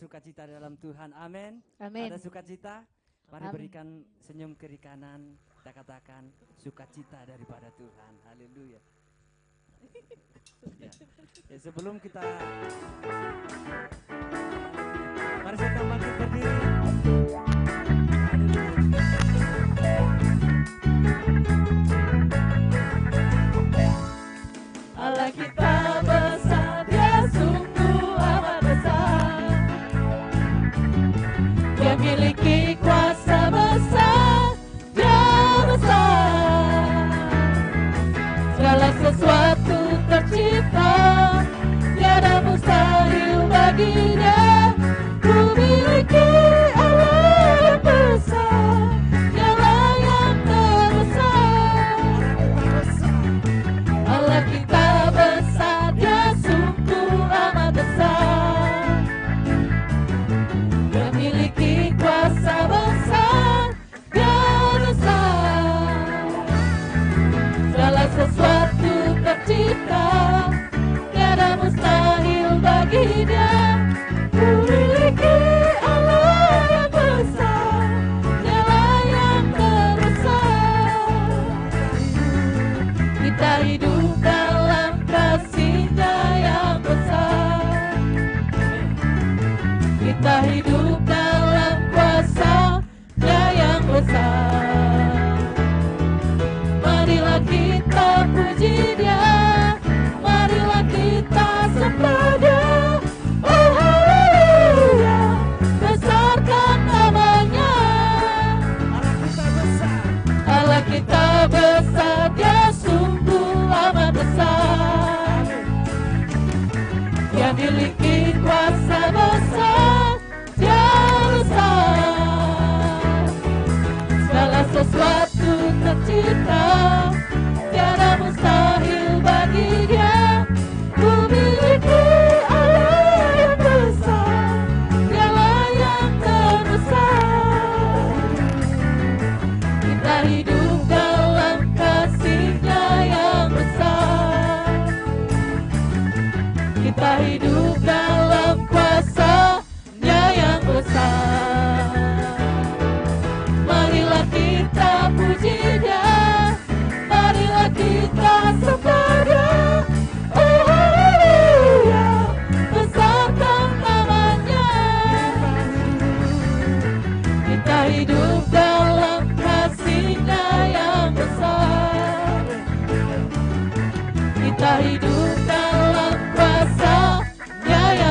sukacita dalam Tuhan. Amin. Amin. Ada sukacita? Mari Amin. berikan senyum kiri kanan. Kita katakan sukacita daripada Tuhan. Haleluya. Ya, sebelum kita mari kita bangkit berdiri. Allah kita besar, Dia sungguh amat besar. Dia miliki kuasa besar, Dia besar. Segala sesuatu tercipta, tiada mustahil baginya. Ku miliki Allah yang besar, Dialah yang terbesar. Allah kita besar, Dia sungguh amat besar. Dia miliki kuasa besar, Dia besar. Segala sesuatu tercipta, tiada mustahil baginya. Ku miliki Allah yang besar, Dialah yang terbesar. Kita hidup dalam kasih-Nya yang besar. Kita hidup dalam kuasa-Nya yang besar. Marilah kita puji Dia, marilah kita sembah Dia. Oh haleluya, besarkan namanya. Allah kita besar, Dia sungguh amat besar. Dia miliki kuasa besar, Dia besar. Segala sesuatu tercipta, tiada mustahil bagi Dia. Ku miliki Allah yang besar, Dialah yang terbesar. Kita hidup dalam kasih-Nya yang besar. Kita hidup dalam kuasa-Nya yang besar. Marilah kita puji Dia, marilah kita sembah Dia. Oh haleluya, besarkan namanya. Kita hidup dalam kasih-Nya yang besar. Kita hidup dalam kuasa-Nya yang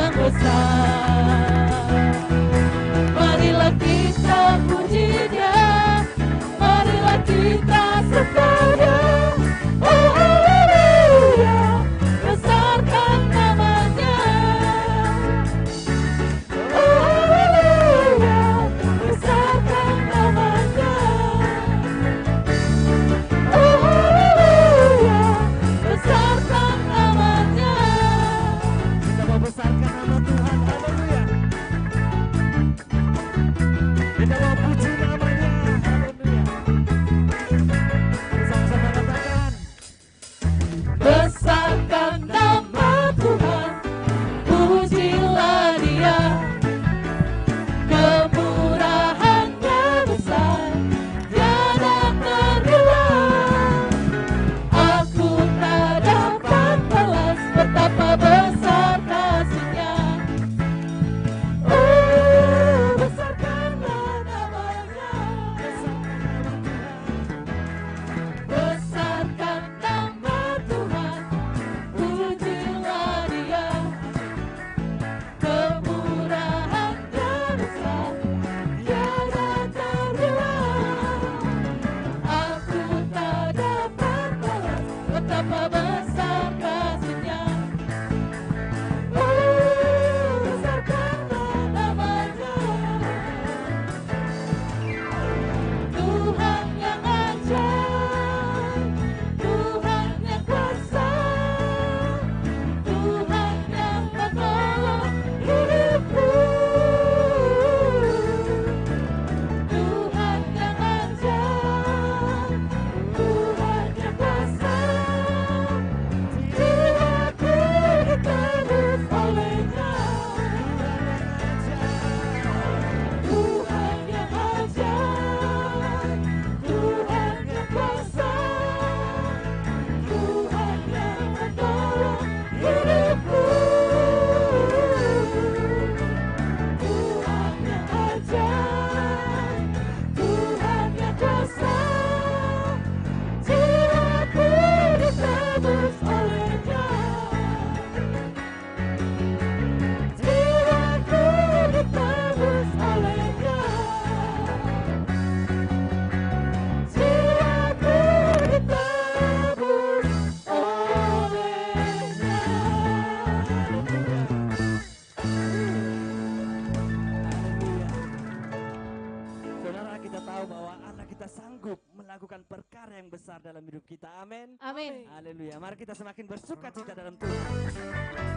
besar dalam hidup kita. Amin. Amin. Haleluya. Mari kita semakin bersuka cita dalam Tuhan.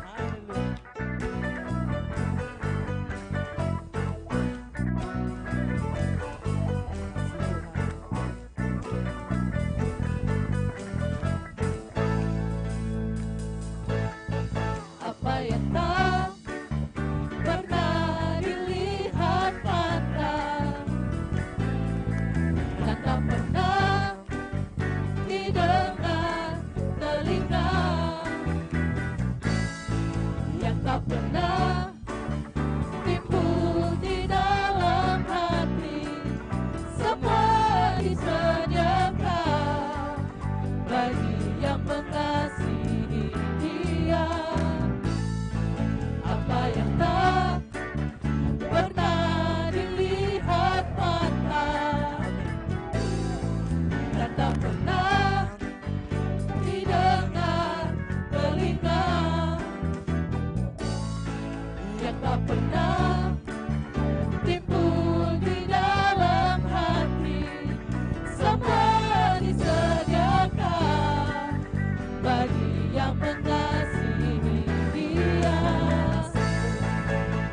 Haleluya. Apa yang tak pernah dilihat mata dan tak pernah didengar telinga, yang tak pernah timbul di dalam hati, semua disediakan bagi yang mengasihi Dia. Apa yang tak pernah dilihat mata dan tak pernah didengar telinga, yang tak pernah timbul di dalam hati, semua disediakan bagi yang mengasihi Dia.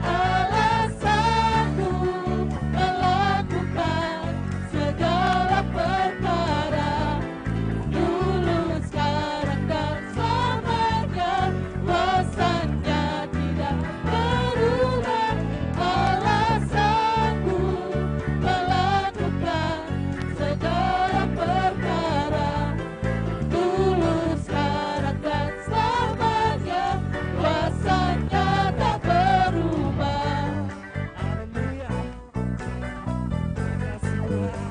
Allah sanggup melakukan segala perkara, dulu, sekarang, dan selamanya. Kuasanya tidak berubah. Allah sanggup melakukan segala perkara, dulu, sekarang, dan selamanya. Kuasanya tak berubah. Haleluya. Terima kasih Tuhan.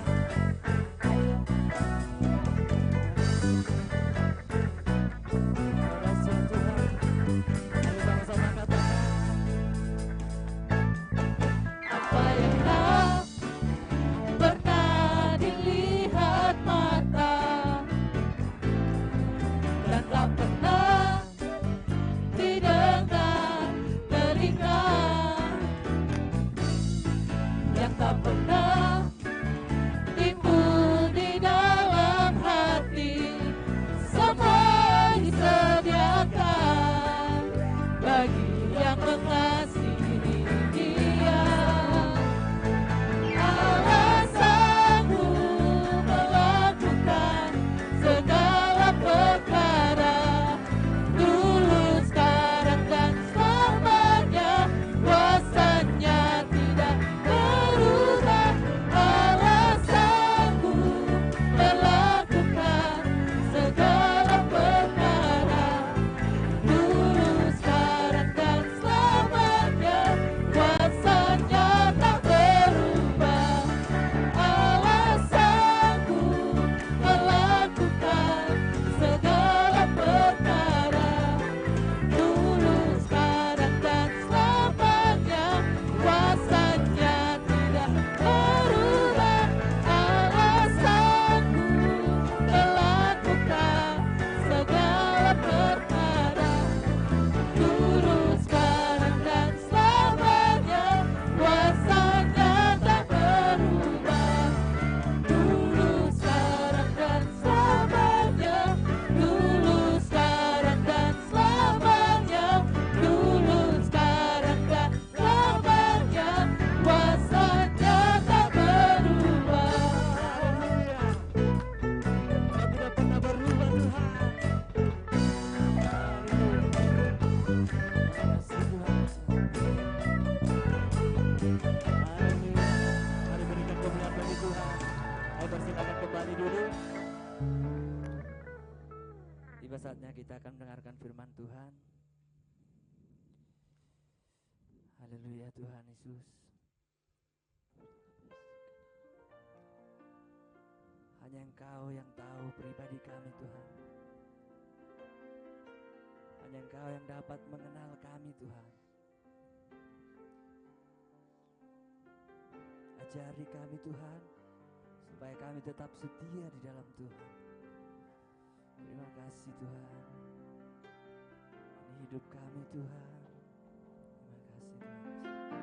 Terima kasih Tuhan. Mari sama-sama katakan. Apa yang tak pernah dilihat mata dan tak pernah didengar telinga, yang tak pernah timbul di dalam hati, semua disediakan bagi yang mengasihi Dia. Allah sanggup melakukan segala perkara, dulu, sekarang, dan selamanya. Kuasanya tidak berubah. Allah sanggup melakukan segala perkara, dulu, sekarang, dan selamanya. Kuasanya tak berubah. Allah sanggup melakukan segala perkara, dulu, sekarang, dan selamanya. Kuasanya tidak berubah. Allah sanggup melakukan segala perkara, dulu, sekarang, dan selamanya. Kuasanya tak berubah. Dulu, sekarang, dan selamanya. Dulu, sekarang, dan selamanya. Dulu, sekarang, dan selamanya. Kuasanya tak berubah. Haleluya. Kau tidak pernah berubah Tuhan. Haleluya. Terima kasih Tuhan. Haleluya. Mari berikan kemuliaan bagi Tuhan. Ayo persilakan kembali duduk. Tiba saatnya kita akan mendengarkan firman Tuhan. Haleluya Tuhan Yesus. Hanya Engkau yang tahu pribadi kami Tuhan. Hanya Engkau yang dapat mengenal kami Tuhan. Ajari kami Tuhan, supaya kami tetap setia di dalam Tuhan. Terima kasih Tuhan. Ini hidup kami Tuhan. Terima kasih Tuhan.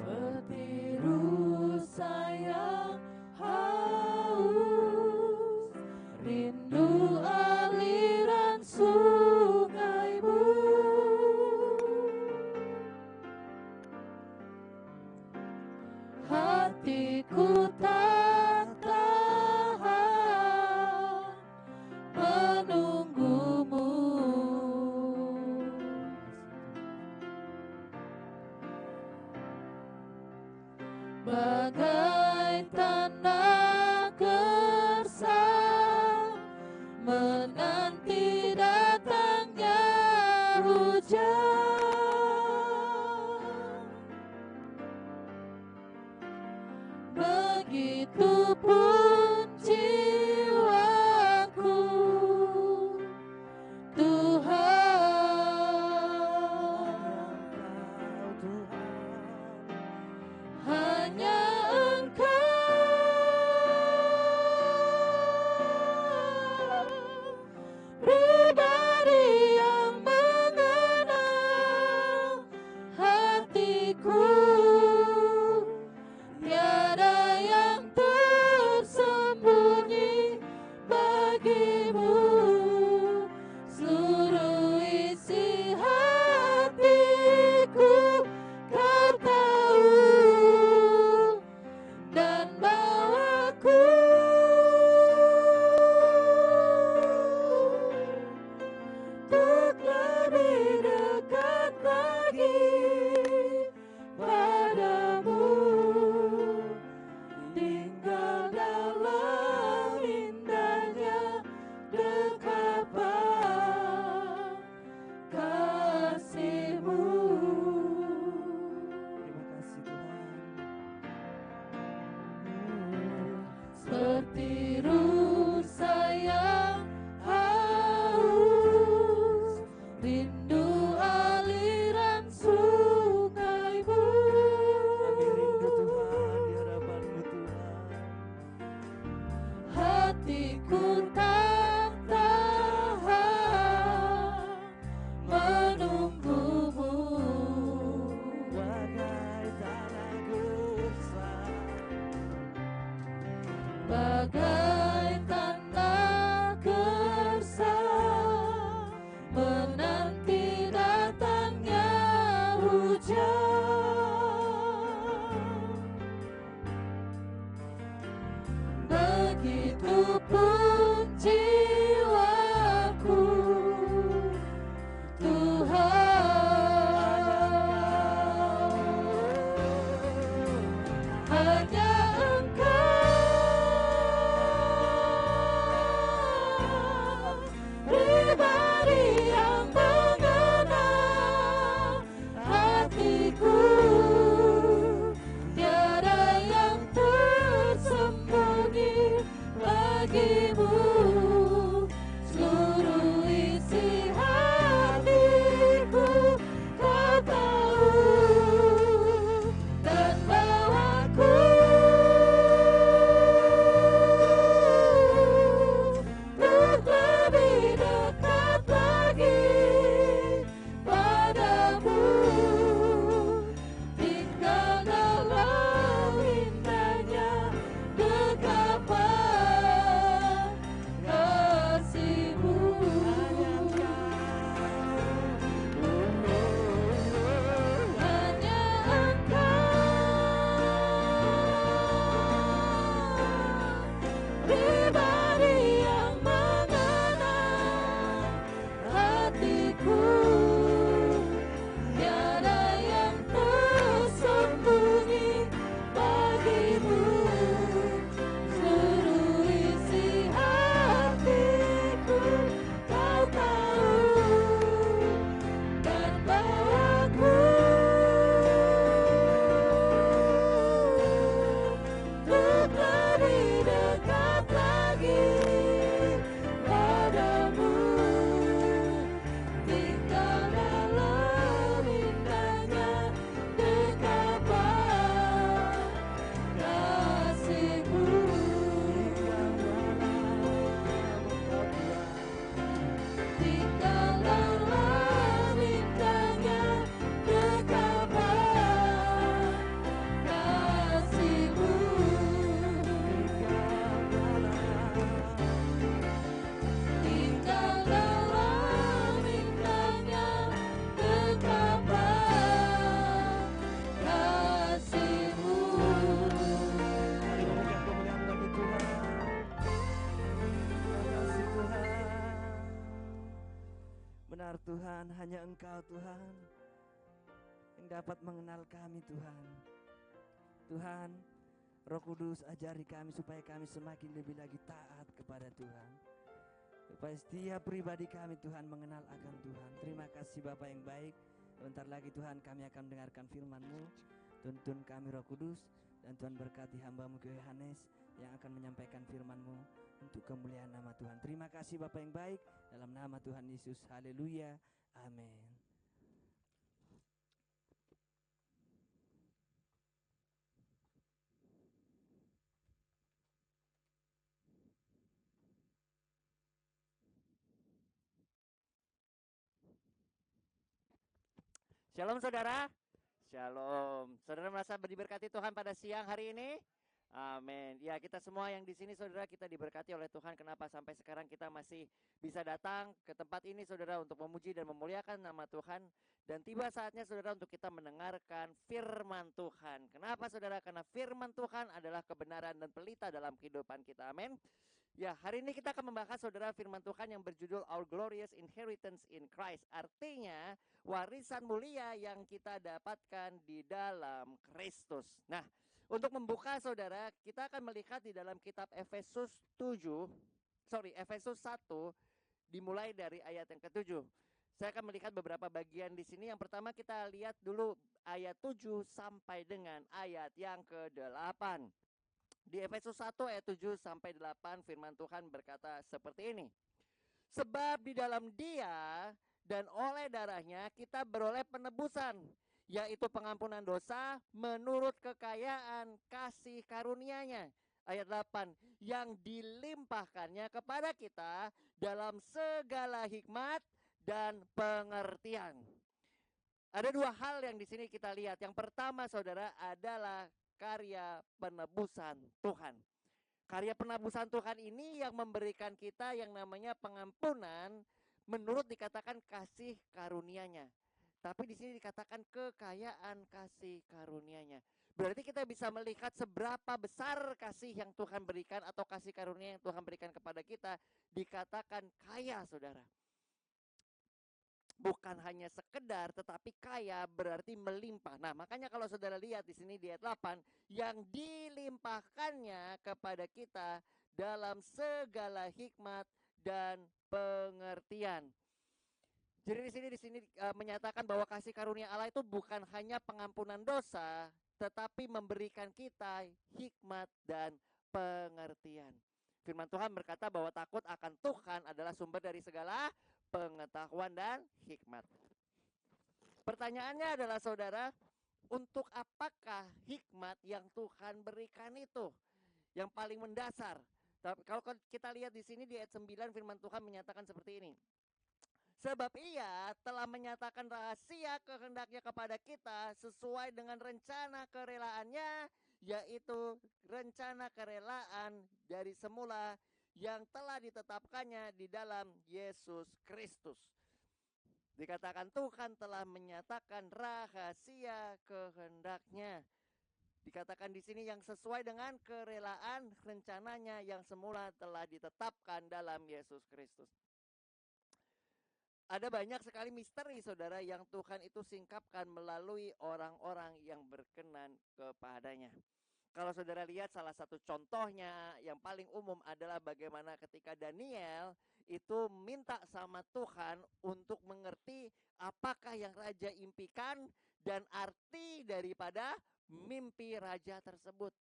Seperti rusa yang haus bagai tanda gersang menanti datangnya hujan. Begitupun jiwaku, Tuhan, hanya Engkau, pribadi yang mengenal hatiku. Tiada yang tersembunyi bagimu, seluruh isi hatiku Kau tahu, dan bawaku untuk lebih dekat lagi padamu, tinggal dalam indahnya dekapan kasih-Mu. Terima kasih Tuhan. Seperti rusa yang haus, rindu aliran sungai-Mu. Kami rindu Tuhan di hadapan-Mu Tuhan. Hatiku tak tahan menunggu-Mu, Bagai tanah gersang bagai tanda gersang menanti datangnya hujan. Begitupun jiwaku, Tuhan, hanya Engkau, pribadi yang mengenal hatiku. Tiada yang tersembunyi bagimu, seluruh isi hatiku Kau tahu, dan bawaku untuk lebih dekat lagi padamu, tinggal dalam indahnya dekapan kasih-Mu. Hanya Engkau, pribadi yang mengenal hatiku. Tiada yang tersembunyi bagimu, seluruh isi hatiku Kau tahu, dan bawaku untuk lebih dekat lagi padamu, tinggal dalam indahnya dekapan kasih-Mu. Tinggal dalam indahnya dekapan kasih-Mu. Tinggal dalam indahnya dekapan kasih-Mu. Mari memuliakan bagi Tuhan. Terima kasih Tuhan. Benar Tuhan, hanya Engkau Tuhan yang dapat mengenal kami Tuhan. Tuhan, Roh Kudus, ajari kami supaya kami semakin lebih lagi taat kepada Tuhan. Supaya setiap pribadi kami Tuhan mengenal akan Tuhan. Terima kasih Bapa yang baik. Sebentar lagi Tuhan kami akan mendengarkan firman-Mu. Tuntun kami Roh Kudus. Dan Tuhan berkati hamba-Mu Yohanes yang akan menyampaikan firman-Mu untuk kemuliaan nama Tuhan. Terima kasih Bapa yang baik. Dalam nama Tuhan Yesus. Haleluya. Amin. Shalom saudara. Shalom. Saudara merasa diberkati Tuhan pada siang hari ini? Amin. Ya, kita semua yang di sini saudara, kita diberkati oleh Tuhan. Kenapa sampai sekarang kita masih bisa datang ke tempat ini saudara untuk memuji dan memuliakan nama Tuhan. Dan tiba saatnya saudara untuk kita mendengarkan firman Tuhan. Kenapa saudara? Karena firman Tuhan adalah kebenaran dan pelita dalam kehidupan kita. Amin. Ya, hari ini kita akan membahas saudara firman Tuhan yang berjudul Our Glorious Inheritance in Christ. Artinya warisan mulia yang kita dapatkan di dalam Kristus. Nah, untuk membuka saudara, kita akan melihat di dalam kitab Efesus 1 dimulai dari ayat yang ke-7. Saya akan melihat beberapa bagian di sini. Yang pertama kita lihat dulu ayat 7 sampai dengan ayat yang ke-8. Di Efesus 1 ayat 7 sampai 8 firman Tuhan berkata seperti ini. Sebab di dalam Dia dan oleh darahnya kita beroleh penebusan, yaitu pengampunan dosa menurut kekayaan kasih karunia-Nya. Ayat 8, yang dilimpahkannya kepada kita dalam segala hikmat dan pengertian. Ada dua hal yang di sini kita lihat. Yang pertama saudara adalah karya penebusan Tuhan. Karya penebusan Tuhan ini yang memberikan kita yang namanya pengampunan menurut dikatakan kasih karunia-Nya. Tapi di sini dikatakan kekayaan kasih karunia-Nya. Berarti kita bisa melihat seberapa besar kasih yang Tuhan berikan atau kasih karunia yang Tuhan berikan kepada kita, dikatakan kaya saudara. Bukan hanya sekedar tetapi kaya berarti melimpah. Nah, makanya kalau saudara lihat di sini di ayat 8, yang dilimpahkannya kepada kita dalam segala hikmat dan pengertian. Jadi di sini menyatakan bahwa kasih karunia Allah itu bukan hanya pengampunan dosa, tetapi memberikan kita hikmat dan pengertian. Firman Tuhan berkata bahwa takut akan Tuhan adalah sumber dari segala pengetahuan dan hikmat. Pertanyaannya adalah saudara, untuk apakah hikmat yang Tuhan berikan itu? Yang paling mendasar. Kalau kita lihat di sini di ayat 9 firman Tuhan menyatakan seperti ini. Sebab Ia telah menyatakan rahasia kehendaknya kepada kita sesuai dengan rencana kerelaannya, yaitu rencana kerelaan dari semula yang telah ditetapkannya di dalam Yesus Kristus. Dikatakan Tuhan telah menyatakan rahasia kehendaknya. Dikatakan di sini yang sesuai dengan kerelaan rencananya yang semula telah ditetapkan dalam Yesus Kristus. Ada banyak sekali misteri saudara yang Tuhan itu singkapkan melalui orang-orang yang berkenan kepadanya. Kalau saudara lihat salah satu contohnya yang paling umum adalah bagaimana ketika Daniel itu minta sama Tuhan untuk mengerti apakah yang raja impikan dan arti daripada mimpi raja tersebut.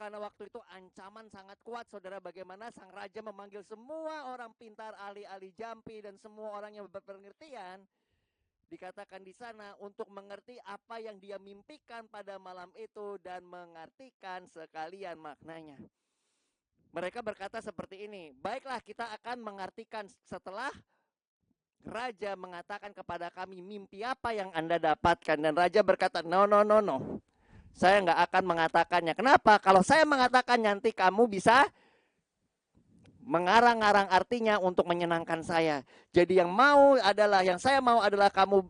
Karena waktu itu ancaman sangat kuat saudara, bagaimana sang raja memanggil semua orang pintar, ahli-ahli jampi dan semua orang yang berpengertian. Dikatakan di sana untuk mengerti apa yang dia mimpikan pada malam itu dan mengartikan sekalian maknanya. Mereka berkata seperti ini, baiklah kita akan mengartikan setelah raja mengatakan kepada kami mimpi apa yang Anda dapatkan. Dan raja berkata, no. Saya nggak akan mengatakannya. Kenapa? Kalau saya mengatakan nanti kamu bisa mengarang-arang artinya untuk menyenangkan saya. Jadi yang saya mau adalah kamu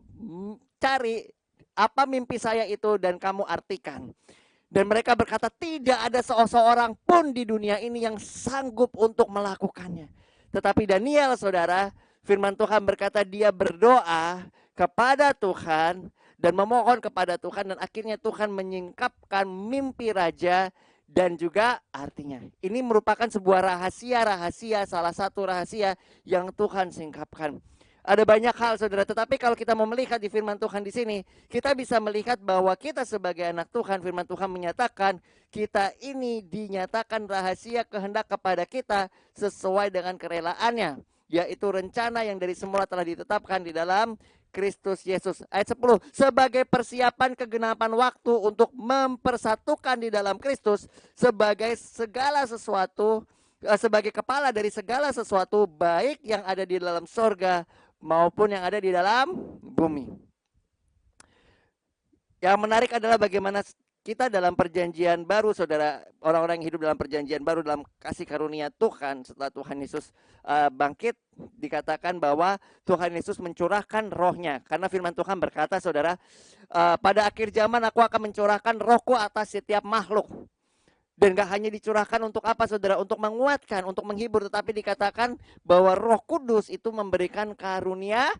cari apa mimpi saya itu dan kamu artikan. Dan mereka berkata tidak ada seorang pun di dunia ini yang sanggup untuk melakukannya. Tetapi Daniel saudara, firman Tuhan berkata dia berdoa kepada Tuhan dan memohon kepada Tuhan dan akhirnya Tuhan menyingkapkan mimpi raja dan juga artinya. Ini merupakan sebuah rahasia, salah satu rahasia yang Tuhan singkapkan. Ada banyak hal saudara, tetapi kalau kita mau melihat di firman Tuhan di sini, kita bisa melihat bahwa kita sebagai anak Tuhan, firman Tuhan menyatakan kita ini dinyatakan rahasia kehendak kepada kita sesuai dengan kerelaannya, yaitu rencana yang dari semula telah ditetapkan di dalam Kristus Yesus. Ayat 10, sebagai persiapan kegenapan waktu untuk mempersatukan di dalam Kristus sebagai segala sesuatu, sebagai kepala dari segala sesuatu, baik yang ada di dalam sorga maupun yang ada di dalam bumi. Yang menarik adalah bagaimana kita dalam perjanjian baru, saudara, orang-orang yang hidup dalam perjanjian baru dalam kasih karunia Tuhan setelah Tuhan Yesus bangkit, dikatakan bahwa Tuhan Yesus mencurahkan rohnya. Karena firman Tuhan berkata, saudara, pada akhir zaman aku akan mencurahkan rohku atas setiap makhluk. Dan gak hanya dicurahkan untuk apa, saudara? Untuk menguatkan, untuk menghibur. Tetapi dikatakan bahwa Roh Kudus itu memberikan karunia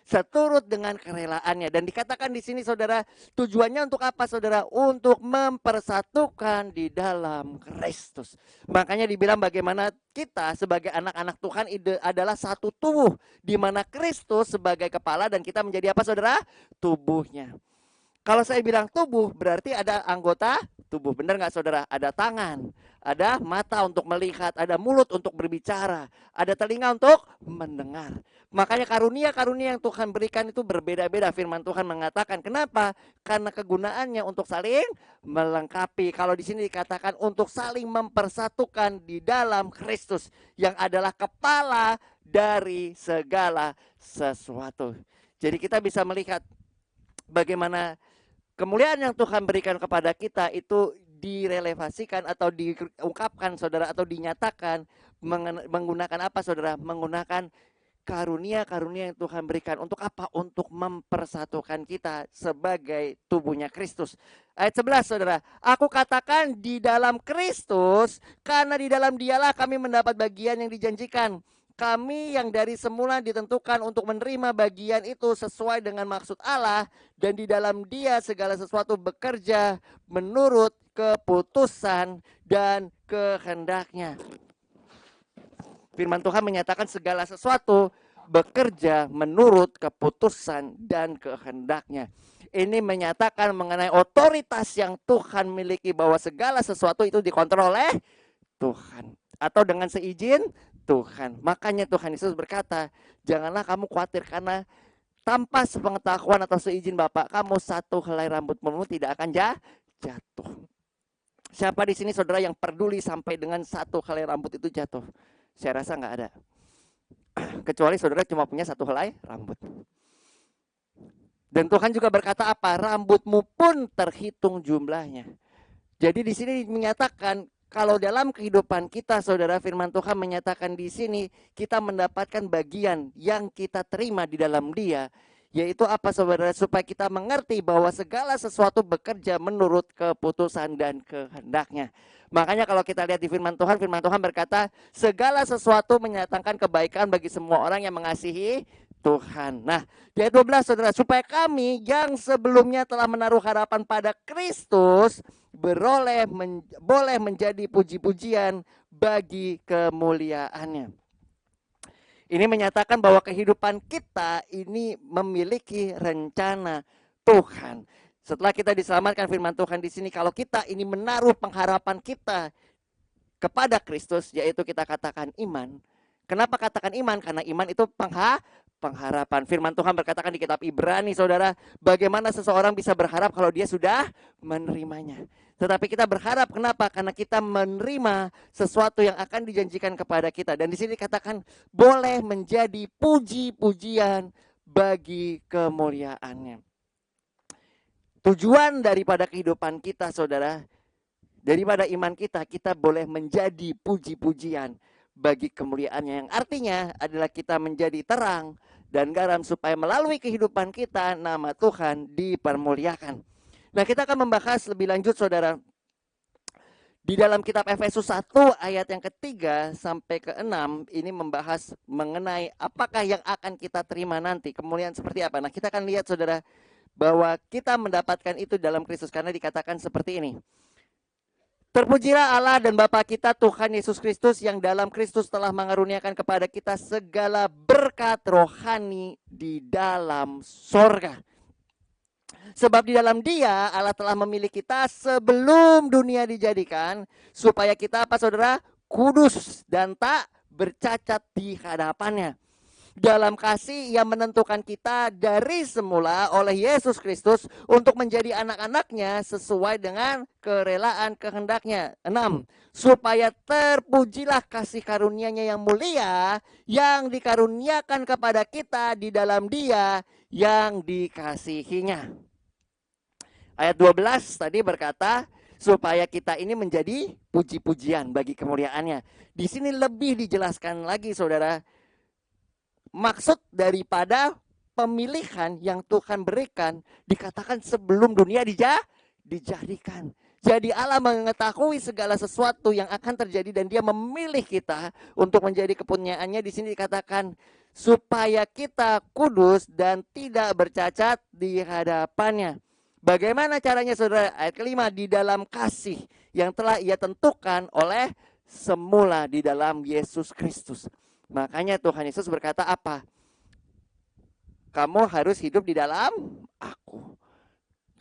seturut dengan kerelaannya. Dan dikatakan di sini, saudara, tujuannya untuk apa, saudara? Untuk mempersatukan di dalam Kristus. Makanya dibilang bagaimana kita sebagai anak-anak Tuhan adalah satu tubuh, di mana Kristus sebagai kepala dan kita menjadi apa, saudara? Tubuhnya. Kalau saya bilang tubuh, berarti ada anggota tubuh. Benar nggak, saudara? Ada tangan, ada mata untuk melihat, ada mulut untuk berbicara, ada telinga untuk mendengar. Makanya karunia-karunia yang Tuhan berikan itu berbeda-beda. Firman Tuhan mengatakan, kenapa? Karena kegunaannya untuk saling melengkapi. Kalau di sini dikatakan untuk saling mempersatukan di dalam Kristus, yang adalah kepala dari segala sesuatu. Jadi kita bisa melihat bagaimana kemuliaan yang Tuhan berikan kepada kita itu direlevasikan atau diungkapkan, saudara, atau dinyatakan menggunakan apa, saudara? Menggunakan karunia-karunia yang Tuhan berikan. Untuk apa? Untuk mempersatukan kita sebagai tubuhnya Kristus. Ayat 11, saudara. Aku katakan di dalam Kristus, karena di dalam Dialah kami mendapat bagian yang dijanjikan. Kami yang dari semula ditentukan untuk menerima bagian itu sesuai dengan maksud Allah, dan di dalam Dia segala sesuatu bekerja menurut keputusan dan kehendaknya. Firman Tuhan menyatakan segala sesuatu bekerja menurut keputusan dan kehendaknya. Ini menyatakan mengenai otoritas yang Tuhan miliki, bahwa segala sesuatu itu dikontrol oleh Tuhan atau dengan seizin Tuhan. Makanya Tuhan Yesus berkata, janganlah kamu khawatir, karena tanpa sepengetahuan atau seizin Bapa kamu, satu helai rambut pun tidak akan jatuh. Siapa di sini, saudara, yang peduli sampai dengan satu helai rambut itu jatuh? Saya rasa nggak ada. Kecuali saudara cuma punya satu helai rambut. Dan Tuhan juga berkata apa? Rambutmu pun terhitung jumlahnya. Jadi di sini menyatakan, kalau dalam kehidupan kita, saudara, firman Tuhan menyatakan di sini kita mendapatkan bagian yang kita terima di dalam Dia, yaitu apa, saudara? Supaya kita mengerti bahwa segala sesuatu bekerja menurut keputusan dan kehendaknya. Makanya kalau kita lihat di firman Tuhan berkata, segala sesuatu menyatakan kebaikan bagi semua orang yang mengasihi Tuhan. Nah, di ayat 12, saudara, supaya kami yang sebelumnya telah menaruh harapan pada Kristus boleh menjadi puji-pujian bagi kemuliaannya. Ini menyatakan bahwa kehidupan kita ini memiliki rencana Tuhan. Setelah kita diselamatkan, firman Tuhan di sini, kalau kita ini menaruh pengharapan kita kepada Kristus, yaitu kita katakan iman. Kenapa katakan iman? Karena iman itu pengharapan. Firman Tuhan berkatakan di kitab Ibrani, saudara, bagaimana seseorang bisa berharap kalau dia sudah menerimanya. Tetapi kita berharap, kenapa? Karena kita menerima sesuatu yang akan dijanjikan kepada kita. Dan di sini dikatakan boleh menjadi puji-pujian bagi kemuliaannya. Tujuan daripada kehidupan kita, saudara, daripada iman kita, kita boleh menjadi puji-pujian bagi kemuliaannya, yang artinya adalah kita menjadi terang dan garam supaya melalui kehidupan kita nama Tuhan dipermuliakan. Nah, kita akan membahas lebih lanjut, saudara, di dalam kitab Efesus 1 ayat yang ketiga sampai ke-6. Ini membahas mengenai apakah yang akan kita terima nanti, kemuliaan seperti apa. Nah, kita akan lihat, saudara, bahwa kita mendapatkan itu dalam Kristus, karena dikatakan seperti ini. Terpujilah Allah dan Bapa kita Tuhan Yesus Kristus yang dalam Kristus telah mengaruniakan kepada kita segala berkat rohani di dalam sorga. Sebab di dalam Dia Allah telah memilih kita sebelum dunia dijadikan, supaya kita apa saudara? Kudus dan tak bercacat di hadapannya. Dalam kasih Ia menentukan kita dari semula oleh Yesus Kristus untuk menjadi anak-anaknya sesuai dengan kerelaan kehendaknya. 6. Supaya terpujilah kasih karunia-Nya yang mulia yang dikaruniakan kepada kita di dalam Dia yang dikasihinya. Ayat 12 tadi berkata supaya kita ini menjadi puji-pujian bagi kemuliaannya. Di sini lebih dijelaskan lagi saudara. Maksud daripada pemilihan yang Tuhan berikan dikatakan sebelum dunia dijadikan. Jadi Allah mengetahui segala sesuatu yang akan terjadi dan Dia memilih kita untuk menjadi kepunyaannya. Di sini dikatakan supaya kita kudus dan tidak bercacat di hadapannya. Bagaimana caranya saudara? Ayat kelima, di dalam kasih yang telah Ia tentukan oleh semula di dalam Yesus Kristus. Makanya Tuhan Yesus berkata apa? Kamu harus hidup di dalam aku.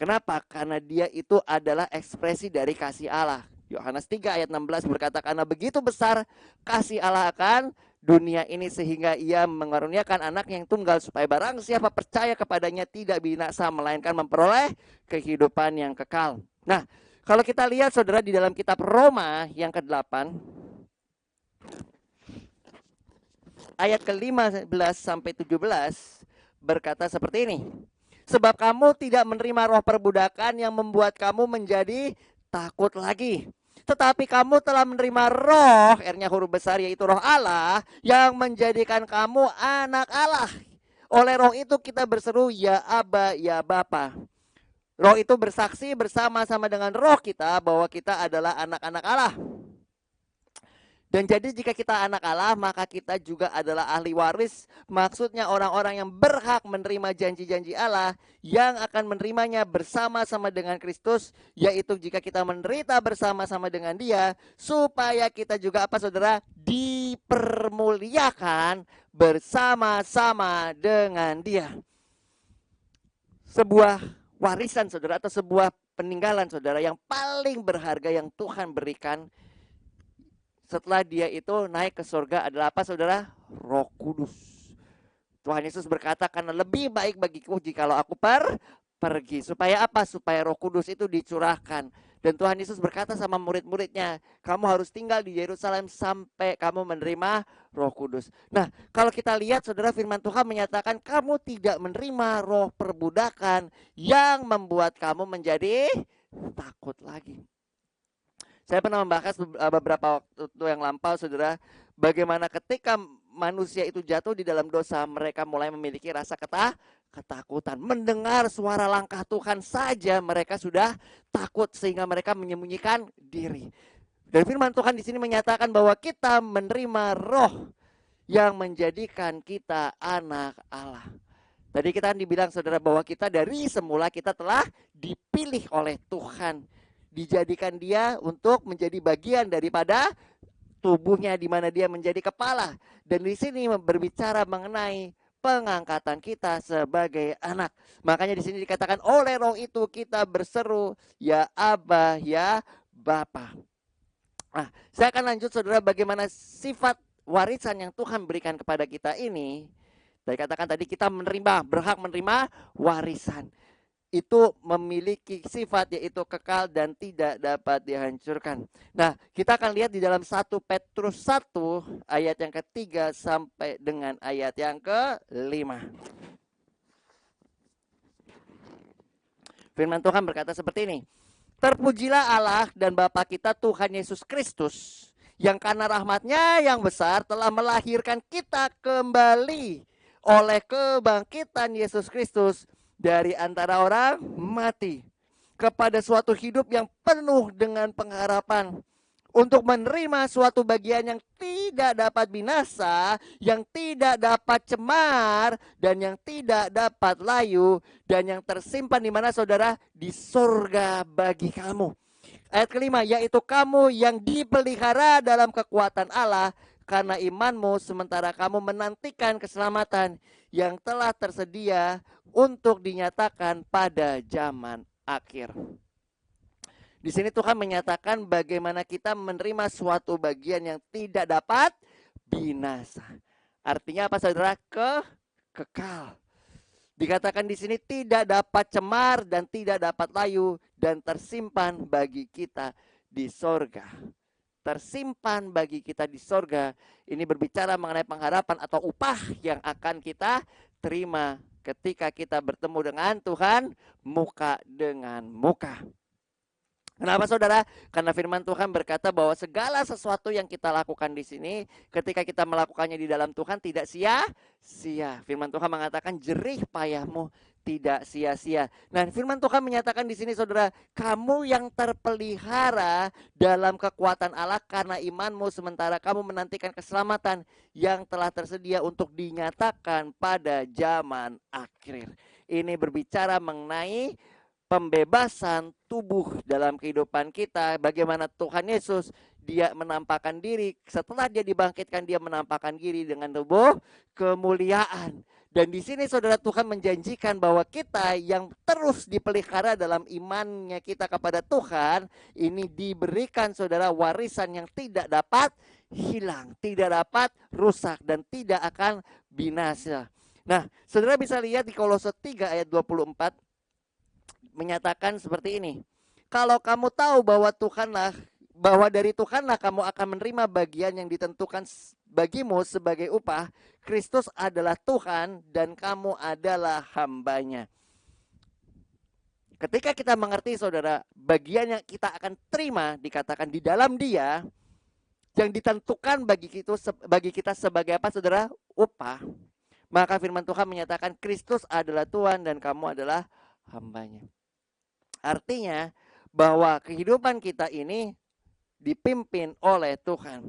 Kenapa? Karena Dia itu adalah ekspresi dari kasih Allah. Yohanes 3 ayat 16 berkata, karena begitu besar kasih Allah akan dunia ini sehingga Ia mengaruniakan anak yang tunggal supaya barang siapa percaya kepadanya tidak binasa melainkan memperoleh kehidupan yang kekal. Nah, kalau kita lihat saudara di dalam kitab Roma yang ke-8 ayat ke-15 sampai 17 berkata seperti ini. Sebab kamu tidak menerima roh perbudakan yang membuat kamu menjadi takut lagi. Tetapi kamu telah menerima roh, R-nya huruf besar yaitu roh Allah, yang menjadikan kamu anak Allah. Oleh roh itu kita berseru, ya Aba, ya Bapa. Roh itu bersaksi bersama-sama dengan roh kita bahwa kita adalah anak-anak Allah. Dan jadi jika kita anak Allah, maka kita juga adalah ahli waris. Maksudnya orang-orang yang berhak menerima janji-janji Allah yang akan menerimanya bersama-sama dengan Kristus. Yaitu jika kita menderita bersama-sama dengan Dia, supaya kita juga apa saudara? Dipermuliakan bersama-sama dengan Dia. Sebuah warisan saudara atau sebuah peninggalan saudara yang paling berharga yang Tuhan berikan setelah Dia itu naik ke surga adalah apa saudara? Roh Kudus. Tuhan Yesus berkata, karena lebih baik bagiku jikalau aku pergi. Supaya apa? Supaya Roh Kudus itu dicurahkan. Dan Tuhan Yesus berkata sama murid-muridnya, kamu harus tinggal di Yerusalem sampai kamu menerima Roh Kudus. Nah, kalau kita lihat saudara, firman Tuhan menyatakan kamu tidak menerima roh perbudakan yang membuat kamu menjadi takut lagi. Saya pernah membahas beberapa waktu yang lampau saudara, bagaimana ketika manusia itu jatuh di dalam dosa, mereka mulai memiliki rasa ketakutan. Mendengar suara langkah Tuhan saja mereka sudah takut sehingga mereka menyembunyikan diri. Dan firman Tuhan di sini menyatakan bahwa kita menerima roh yang menjadikan kita anak Allah. Tadi kita dibilang saudara bahwa kita dari semula kita telah dipilih oleh Tuhan. Dijadikan Dia untuk menjadi bagian daripada tubuhnya di mana Dia menjadi kepala. Dan di sini berbicara mengenai pengangkatan kita sebagai anak. Makanya di sini dikatakan oleh roh itu kita berseru, ya Aba, ya Bapa. Nah, saya akan lanjut saudara bagaimana sifat warisan yang Tuhan berikan kepada kita ini. Dikatakan tadi kita berhak menerima warisan. Itu memiliki sifat yaitu kekal dan tidak dapat dihancurkan. Nah, kita akan lihat di dalam 1 Petrus 1 ayat yang ke-3 sampai dengan ayat yang ke-5. Firman Tuhan berkata seperti ini. Terpujilah Allah dan Bapa kita Tuhan Yesus Kristus, yang karena rahmat-Nya yang besar telah melahirkan kita kembali oleh kebangkitan Yesus Kristus dari antara orang mati kepada suatu hidup yang penuh dengan pengharapan, untuk menerima suatu bagian yang tidak dapat binasa, yang tidak dapat cemar, dan yang tidak dapat layu, dan yang tersimpan di mana saudara? Di surga bagi kamu. Ayat kelima, yaitu kamu yang dipelihara dalam kekuatan Allah karena imanmu, sementara kamu menantikan keselamatan yang telah tersedia untuk dinyatakan pada zaman akhir. Di sini Tuhan menyatakan bagaimana kita menerima suatu bagian yang tidak dapat binasa. Artinya apa saudara? Kekal. Dikatakan di sini tidak dapat cemar dan tidak dapat layu dan tersimpan bagi kita di sorga. Tersimpan bagi kita di sorga. Ini berbicara mengenai pengharapan atau upah yang akan kita terima ketika kita bertemu dengan Tuhan muka dengan muka. Kenapa saudara? Karena firman Tuhan berkata bahwa segala sesuatu yang kita lakukan di sini, ketika kita melakukannya di dalam Tuhan tidak sia-sia. Firman Tuhan mengatakan jerih payahmu tidak sia-sia. Nah, firman Tuhan menyatakan di sini saudara, kamu yang terpelihara dalam kekuatan Allah karena imanmu, sementara kamu menantikan keselamatan yang telah tersedia untuk dinyatakan pada zaman akhir. Ini berbicara mengenai pembebasan tubuh dalam kehidupan kita. Bagaimana Tuhan Yesus dia menampakkan diri, setelah dia dibangkitkan dia menampakkan diri dengan tubuh kemuliaan. Dan di sini saudara, Tuhan menjanjikan bahwa kita yang terus dipelihara dalam imannya kita kepada Tuhan, ini diberikan saudara warisan yang tidak dapat hilang, tidak dapat rusak dan tidak akan binasa. Nah, saudara bisa lihat di Kolose 3 ayat 24 menyatakan seperti ini. Kalau kamu tahu bahwa dari Tuhanlah kamu akan menerima bagian yang ditentukan bagimu sebagai upah, Kristus adalah Tuhan dan kamu adalah hambanya. Ketika kita mengerti saudara, bagian yang kita akan terima dikatakan di dalam Dia yang ditentukan bagi kita sebagai apa saudara? Upah. Maka firman Tuhan menyatakan Kristus adalah Tuhan dan kamu adalah hambanya. Artinya bahwa kehidupan kita ini dipimpin oleh Tuhan.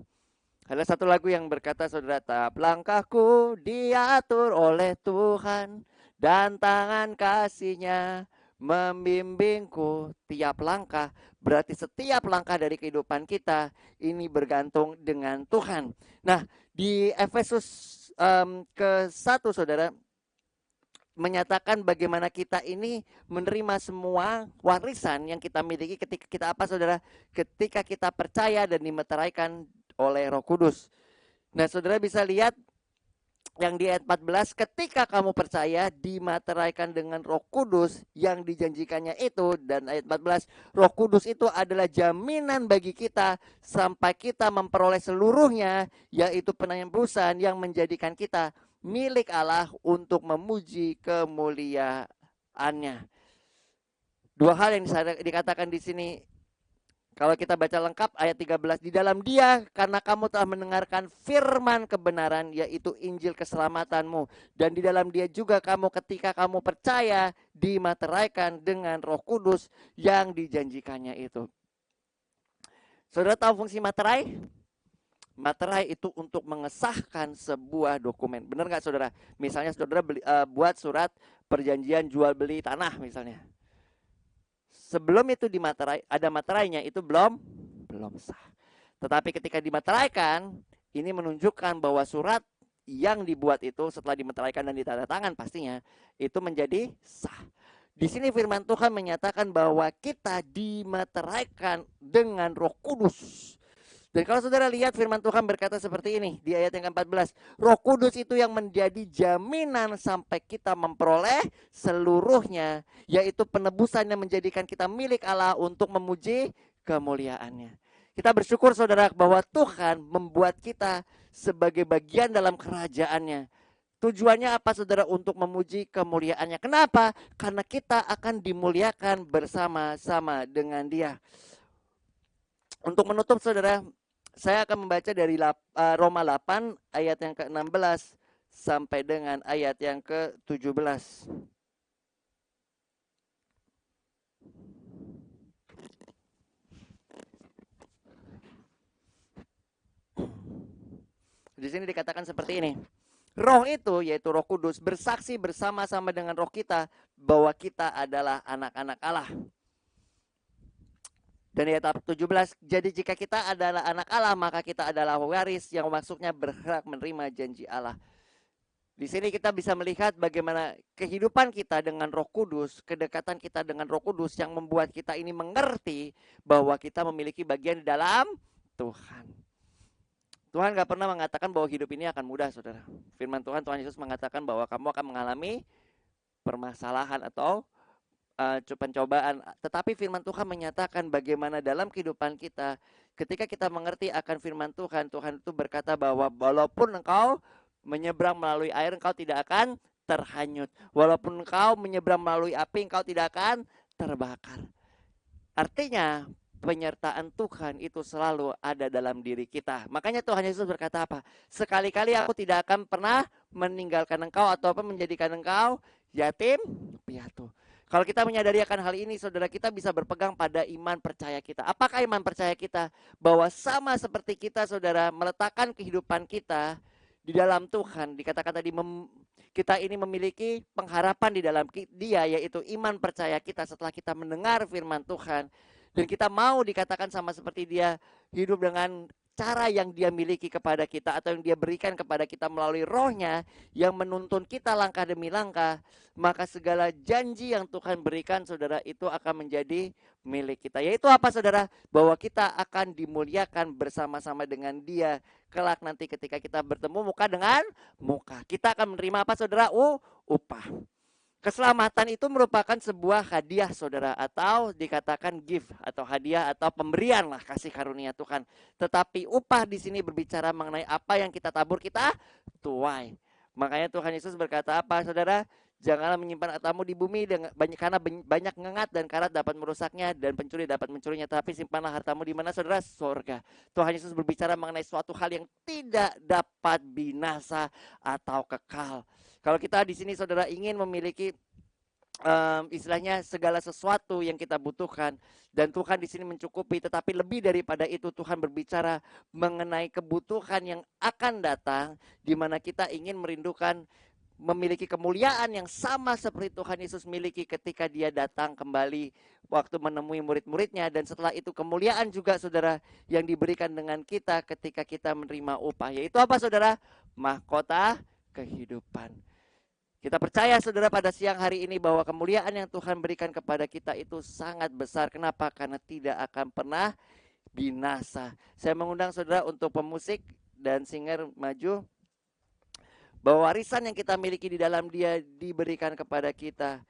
Ada satu lagu yang berkata saudara, "Tiap langkahku diatur oleh Tuhan dan tangan kasih-Nya membimbingku." Tiap langkah, berarti setiap langkah dari kehidupan kita ini bergantung dengan Tuhan. Nah, di Efesus ke-1 saudara menyatakan bagaimana kita ini menerima semua warisan yang kita miliki ketika kita apa saudara? Ketika kita percaya dan dimeteraikan oleh Roh Kudus. Nah, saudara bisa lihat yang di ayat 14, ketika kamu percaya dimeteraikan dengan Roh Kudus yang dijanjikannya itu, dan ayat 14, Roh Kudus itu adalah jaminan bagi kita sampai kita memperoleh seluruhnya, yaitu penembusan yang menjadikan kita milik Allah untuk memuji kemuliaannya. Dua hal yang dikatakan di sini. Kalau kita baca lengkap ayat 13, di dalam Dia karena kamu telah mendengarkan firman kebenaran, yaitu Injil keselamatanmu, dan di dalam Dia juga kamu ketika kamu percaya dimeteraikan dengan Roh Kudus yang dijanjikannya itu. Saudara tahu fungsi materai? Materai itu untuk mengesahkan sebuah dokumen. Benar nggak saudara? Misalnya saudara buat surat perjanjian jual beli tanah misalnya. Sebelum itu dimaterai, ada materainya, itu belum sah. Tetapi ketika dimateraikan, ini menunjukkan bahwa surat yang dibuat itu setelah dimateraikan dan ditandatangan pastinya itu menjadi sah. Di sini firman Tuhan menyatakan bahwa kita dimateraikan dengan Roh Kudus. Dan kalau saudara lihat firman Tuhan berkata seperti ini di ayat yang ke-14. Roh Kudus itu yang menjadi jaminan sampai kita memperoleh seluruhnya. Yaitu penebusan yang menjadikan kita milik Allah untuk memuji kemuliaannya. Kita bersyukur saudara bahwa Tuhan membuat kita sebagai bagian dalam kerajaannya. Tujuannya apa saudara? Untuk memuji kemuliaannya. Kenapa? Karena kita akan dimuliakan bersama-sama dengan Dia. Untuk menutup saudara, saya akan membaca dari Roma 8 ayat yang ke-16 sampai dengan ayat yang ke-17. Di sini dikatakan seperti ini. Roh itu, yaitu Roh Kudus, bersaksi bersama-sama dengan roh kita bahwa kita adalah anak-anak Allah. Dan ayat 17, jadi jika kita adalah anak Allah, maka kita adalah waris yang maksudnya berhak menerima janji Allah. Di sini kita bisa melihat bagaimana kehidupan kita dengan Roh Kudus, kedekatan kita dengan Roh Kudus yang membuat kita ini mengerti bahwa kita memiliki bagian di dalam Tuhan. Tuhan gak pernah mengatakan bahwa hidup ini akan mudah, saudara. Firman Tuhan Yesus mengatakan bahwa kamu akan mengalami permasalahan atau pencobaan. Tetapi firman Tuhan menyatakan bagaimana dalam kehidupan kita, ketika kita mengerti akan firman Tuhan, Tuhan itu berkata bahwa walaupun engkau menyeberang melalui air, engkau tidak akan terhanyut. Walaupun engkau menyeberang melalui api, engkau tidak akan terbakar. Artinya penyertaan Tuhan itu selalu ada dalam diri kita. Makanya Tuhan Yesus berkata apa? Sekali-kali aku tidak akan pernah meninggalkan engkau ataupun menjadikan engkau yatim piatu. Kalau kita menyadari akan hal ini, saudara, kita bisa berpegang pada iman percaya kita. Apakah iman percaya kita? Bahwa sama seperti kita, saudara, meletakkan kehidupan kita di dalam Tuhan. Dikatakan tadi kita ini memiliki pengharapan di dalam Dia, yaitu iman percaya kita setelah kita mendengar firman Tuhan. Dan kita mau dikatakan sama seperti Dia, hidup dengan cara yang Dia miliki kepada kita atau yang Dia berikan kepada kita melalui Roh-Nya yang menuntun kita langkah demi langkah, maka segala janji yang Tuhan berikan, saudara, itu akan menjadi milik kita. Yaitu apa, saudara? Bahwa kita akan dimuliakan bersama-sama dengan Dia kelak nanti ketika kita bertemu muka dengan muka. Kita akan menerima apa, saudara? Upah. Keselamatan itu merupakan sebuah hadiah, saudara, atau dikatakan gift atau hadiah atau pemberian lah kasih karunia Tuhan. Tetapi upah di sini berbicara mengenai apa yang kita tabur, kita tuai. Makanya Tuhan Yesus berkata apa, saudara? Janganlah menyimpan hartamu di bumi karena banyak ngengat dan karat dapat merusaknya dan pencuri dapat mencurinya. Tapi simpanlah hartamu di mana, saudara? Sorga. Tuhan Yesus berbicara mengenai suatu hal yang tidak dapat binasa atau kekal. Kalau kita di sini, saudara, ingin memiliki istilahnya segala sesuatu yang kita butuhkan, dan Tuhan di sini mencukupi, tetapi lebih daripada itu Tuhan berbicara mengenai kebutuhan yang akan datang, di mana kita ingin merindukan memiliki kemuliaan yang sama seperti Tuhan Yesus miliki ketika Dia datang kembali waktu menemui murid-muridnya. Dan setelah itu kemuliaan juga, saudara, yang diberikan dengan kita ketika kita menerima upah. Yaitu apa, saudara? Mahkota kehidupan. Kita percaya, saudara, pada siang hari ini bahwa kemuliaan yang Tuhan berikan kepada kita itu sangat besar. Kenapa? Karena tidak akan pernah binasa. Saya mengundang saudara untuk pemusik dan singer maju. Bahwa warisan yang kita miliki di dalam Dia diberikan kepada kita.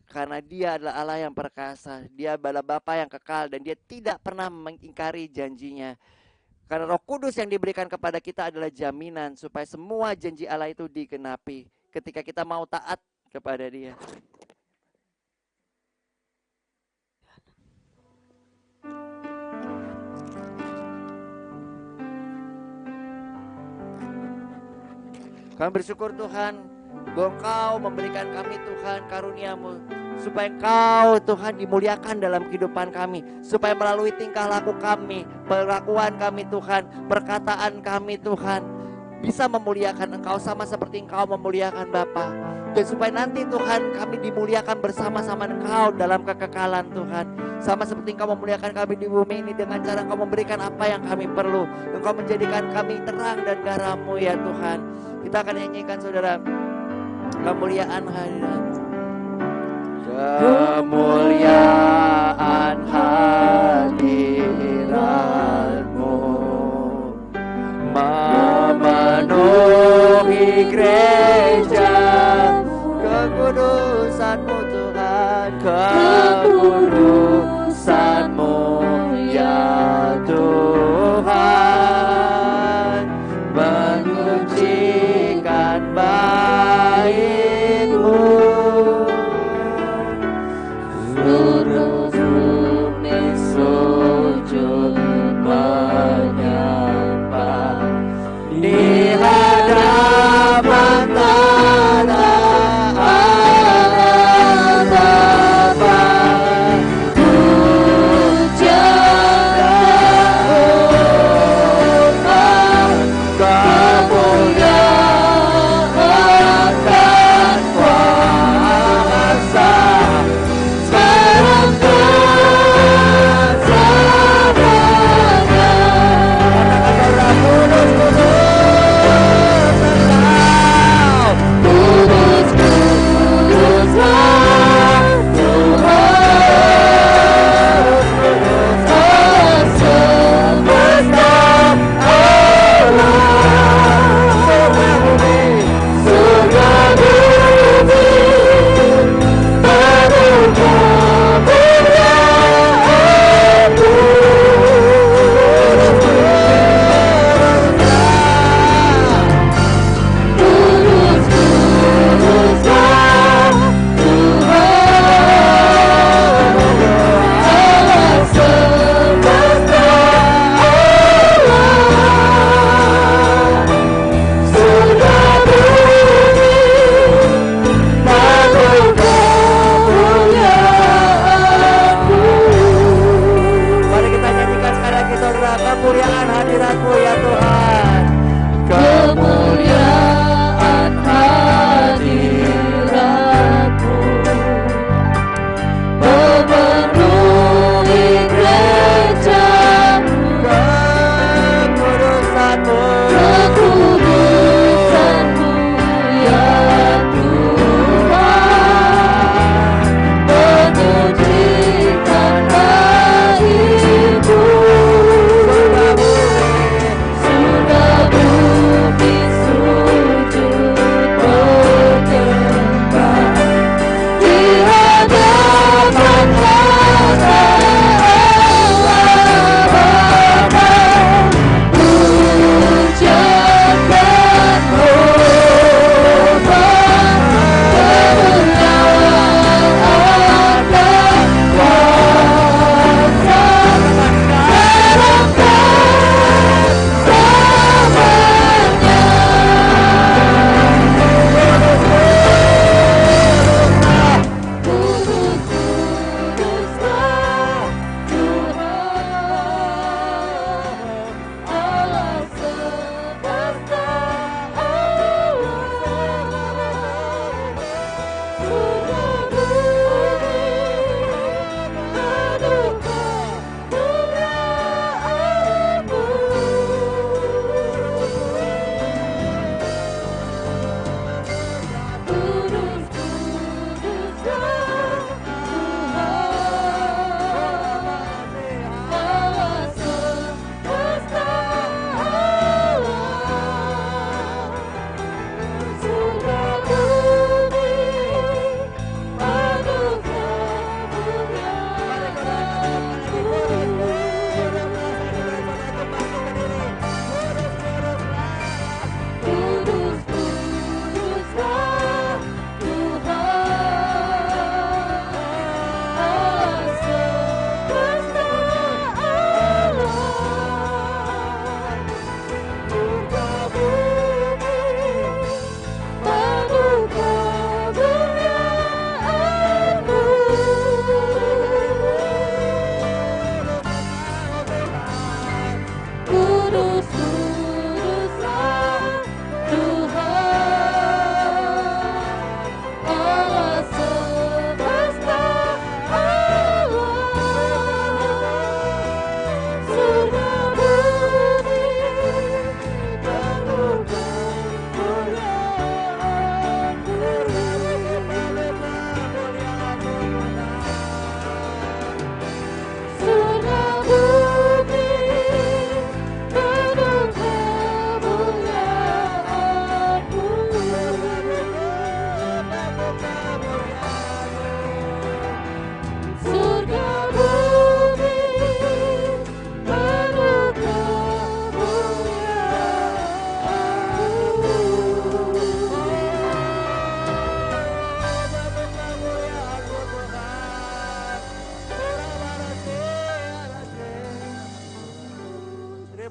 Karena Dia adalah Allah yang perkasa. Dia adalah Bapa yang kekal dan Dia tidak pernah mengingkari janjinya. Karena Roh Kudus yang diberikan kepada kita adalah jaminan supaya semua janji Allah itu digenapi ketika kita mau taat kepada Dia. Kami bersyukur, Tuhan, bahwa Engkau memberikan kami, Tuhan, karunia-Mu, supaya Engkau, Tuhan, dimuliakan dalam kehidupan kami, supaya melalui tingkah laku kami, perlakuan kami, Tuhan, perkataan kami, Tuhan, bisa memuliakan Engkau sama seperti Engkau memuliakan Bapa. Dan supaya nanti, Tuhan, kami dimuliakan bersama-sama Engkau dalam kekekalan, Tuhan. Sama seperti Engkau memuliakan kami di bumi ini dengan cara Engkau memberikan apa yang kami perlu. Engkau menjadikan kami terang dan garam-Mu, ya Tuhan. Kita akan nyanyikan, saudara, kemuliaan hadirat-Mu. Kemuliaan hadirat-Mu memenuhi gereja. Kekudusan-Mu, Tuhan, kekudusan-Mu, ya Tuhan, mengujikan baik-Mu. Seluruh bumi sujud menyembah di hadapan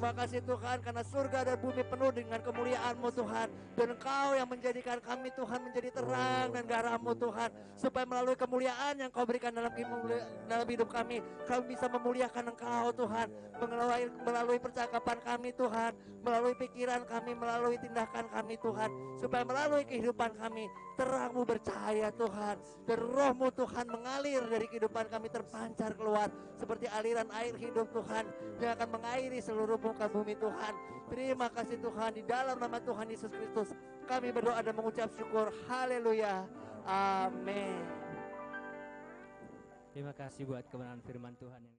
Terima kasih Tuhan karena surga dan bumi penuh dengan kemuliaan-Mu Tuhan. Dan Engkau yang menjadikan kami Tuhan menjadi terang dan garam-Mu Tuhan. Supaya melalui kemuliaan yang Kau berikan dalam hidup kami bisa memuliakan Engkau Tuhan. Melalui percakapan kami Tuhan, melalui pikiran kami, melalui tindakan kami Tuhan. Supaya melalui kehidupan kami terang-Mu bercahaya Tuhan. Dan Roh-Mu Tuhan mengalir dari kehidupan kami terpancar keluar seperti aliran air hidup Tuhan yang akan mengairi seluruh muka bumi Tuhan. Terima kasih Tuhan, di dalam nama Tuhan Yesus Kristus kami berdoa dan mengucap syukur. Haleluya. Amin. Terima kasih buat kebenaran firman Tuhan yang